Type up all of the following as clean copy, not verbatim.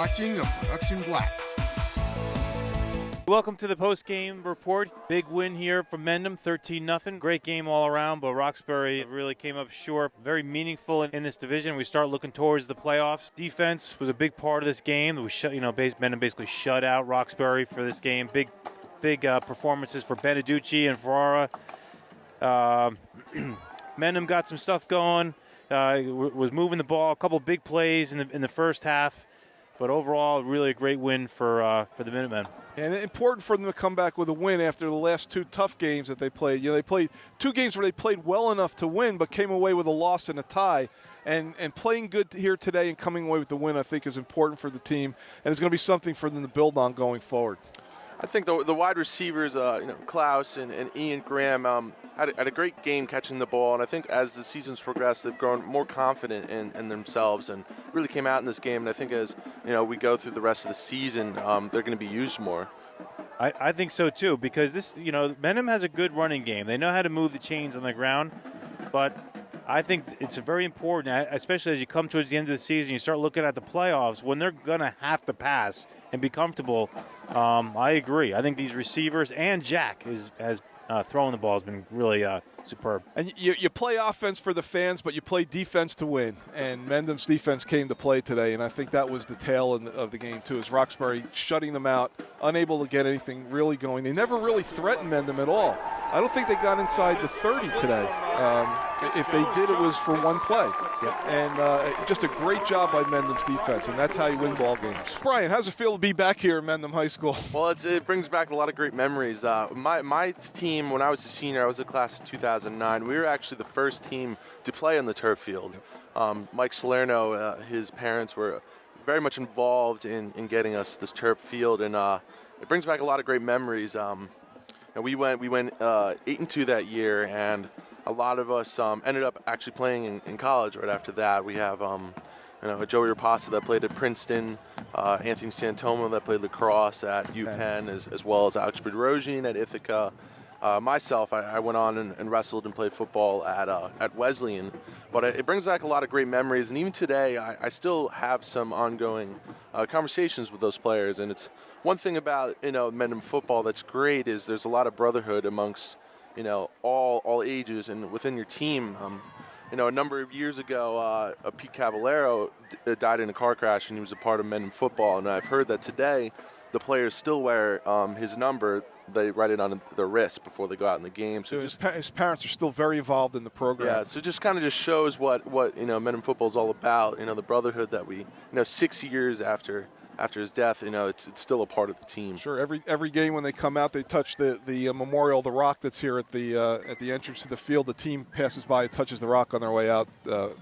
watching a Production Black. Welcome to the post-game report. Big win here from Mendham, 13-0. Great game all around, but Roxbury really came up short. Very meaningful in this division. We start looking towards the playoffs. Defense was a big part of this game. Mendham basically shut out Roxbury for this game. Big performances for Beneducci and Ferrara. Mendham got some stuff going. Was moving the ball. A couple big plays in the first half. But overall, really a great win for the Minutemen. And important for them to come back with a win after the last two tough games that they played. They played two games where they played well enough to win, but came away with a loss and a tie. And playing good here today and coming away with the win, I think, is important for the team, and it's going to be something for them to build on going forward. I think the wide receivers, Klaus and Ian Graham, had a great game catching the ball, and I think as the season's progressed, they've grown more confident in themselves and really came out in this game. And I think as we go through the rest of the season, they're going to be used more. I think so too, because this Mendham has a good running game. They know how to move the chains on the ground, but I think it's very important, especially as you come towards the end of the season, you start looking at the playoffs, when they're going to have to pass and be comfortable. I agree. I think these receivers and Jack has throwing the ball has been really superb. And you play offense for the fans, but you play defense to win. And Mendham's defense came to play today, and I think that was the tail of the game, too, is Roxbury shutting them out, unable to get anything really going. They never really threatened Mendham at all. I don't think they got inside the 30 today. If they did, it was for one play. Yep. And just a great job by Mendham's defense, and that's how you win ball games. Brian, how's it feel to be back here at Mendham High School? Well, it brings back a lot of great memories. My team, when I was a senior, I was a class of 2009. We were actually the first team to play on the turf field. Mike Salerno, his parents were very much involved in getting us this turf field, and it brings back a lot of great memories. We went 8-2 that year, and a lot of us ended up actually playing in college right after that. We have Joey Rapasa that played at Princeton, Anthony Santomo that played lacrosse at UPenn, as well as Alex Bedrosian at Ithaca. Myself, I went on and wrestled and played football at Wesleyan. But it brings back a lot of great memories, and even today I still have some ongoing conversations with those players. And it's one thing about Mendham football that's great is there's a lot of brotherhood amongst all ages and within your team. A number of years ago, Pete Cavallero died in a car crash, and he was a part of Mendham football. And I've heard that today the players still wear his number. They write it on their wrist before they go out in the game. So his parents are still very involved in the program. Yeah, so just kind of just shows what Mendham football is all about. The brotherhood that we 6 years after his death, it's still a part of the team. Sure, every game when they come out, they touch the memorial, the rock that's here at the entrance to the field. The team passes by, touches the rock on their way out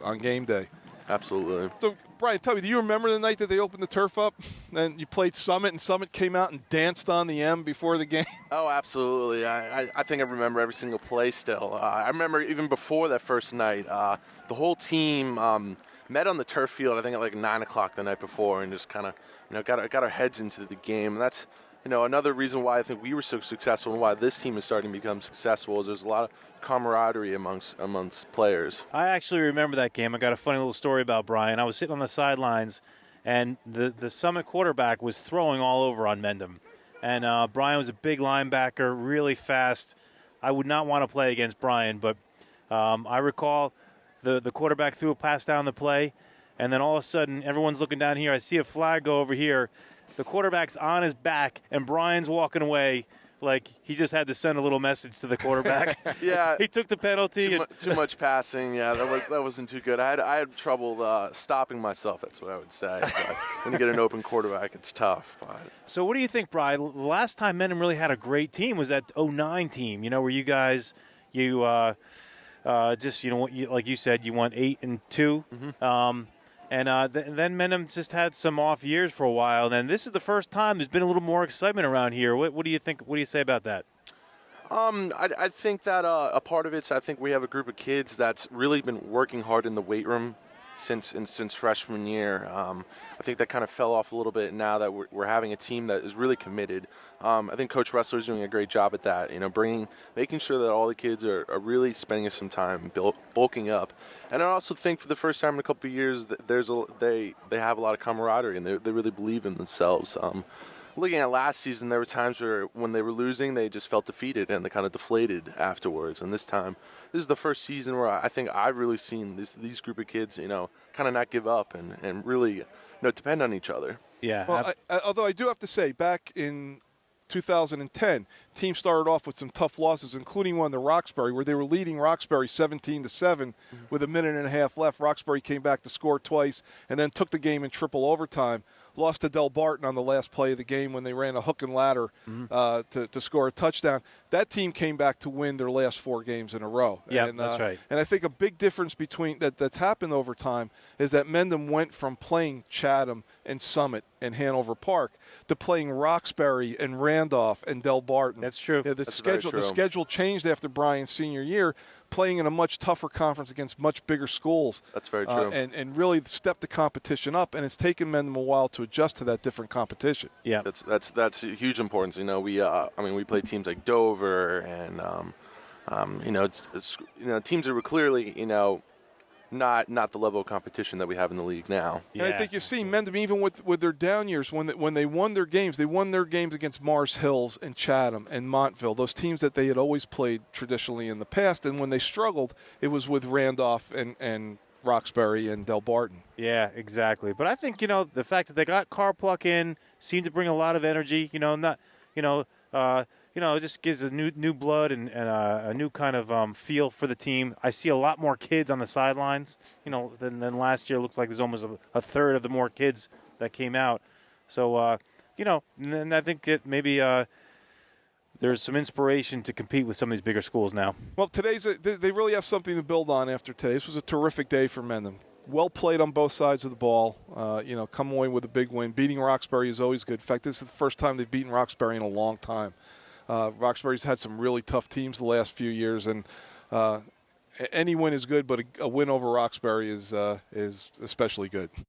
on game day. Absolutely. So, Brian, tell me, do you remember the night that they opened the turf up? And you played Summit, and Summit came out and danced on the M before the game? Oh, absolutely. I think I remember every single play still. I remember even before that first night, the whole team met on the turf field, I think at like 9 o'clock the night before, and just kind of got our heads into the game. And that's another reason why I think we were so successful and why this team is starting to become successful is there's a lot of camaraderie amongst players. I actually remember that game. I got a funny little story about Brian. I was sitting on the sidelines, and the Summit quarterback was throwing all over on Mendham. And Brian was a big linebacker, really fast. I would not want to play against Brian, but I recall the quarterback threw a pass down the play, and then all of a sudden everyone's looking down here. I see a flag go over here. The quarterback's on his back, and Brian's walking away like he just had to send a little message to the quarterback. Yeah, he took the penalty. Too much passing. Yeah, that wasn't too good. I had trouble stopping myself. That's what I would say. But when you get an open quarterback, it's tough. But. So what do you think, Brian? The last time Mendham really had a great team was that 09 team. Where you guys like you said, you won 8-2. Mm-hmm. Then Mendham just had some off years for a while. And then this is the first time there's been a little more excitement around here. What do you think? What do you say about that? I think that a part of it's I think we have a group of kids that's really been working hard in the weight room since freshman year. I think that kind of fell off a little bit now that we're having a team that is really committed. I think Coach Ressler's doing a great job at that. Making sure that all the kids are really spending some time bulking up. And I also think for the first time in a couple of years, they have a lot of camaraderie and they really believe in themselves. Looking at last season, there were times where when they were losing, they just felt defeated and they kind of deflated afterwards. And this is the first season where I think I've really seen these group of kids, kind of not give up and really, depend on each other. Yeah. Well, although I do have to say, back in 2010, team started off with some tough losses, including one to Roxbury, where they were leading Roxbury 17-7 with a minute and a half left. Roxbury came back to score twice and then took the game in triple overtime. Lost to Del Barton on the last play of the game when they ran a hook and ladder to score a touchdown. That team came back to win their last 4 games in a row. Yeah, that's right. And I think a big difference between that's happened over time is that Mendham went from playing Chatham and Summit and Hanover Park to playing Roxbury and Randolph and Del Barton. That's true. Yeah, That's very true. The schedule changed after Brian's senior year, playing in a much tougher conference against much bigger schools. That's very true. And really stepped the competition up, and it's taken Mendham a while to adjust to that different competition. Yeah, that's a huge importance. We play teams like Dover and teams that were clearly not the level of competition that we have in the league now. And I think you've seen Mendham, even with their down years, when they won their games, they won their games against Mars Hills and Chatham and Montville, those teams that they had always played traditionally in the past. And when they struggled, it was with Randolph and Roxbury and Del Barton. Yeah, exactly. But I think, the fact that they got Carpluck in seemed to bring a lot of energy, it just gives a new blood and a new kind of feel for the team. I see a lot more kids on the sidelines, than last year. It looks like there's almost a third of the more kids that came out. So, and I think that maybe there's some inspiration to compete with some of these bigger schools now. Well, they really have something to build on after today. This was a terrific day for Mendham. Well played on both sides of the ball. Come away with a big win. Beating Roxbury is always good. In fact, this is the first time they've beaten Roxbury in a long time. Roxbury's had some really tough teams the last few years, and any win is good, but a win over Roxbury is especially good.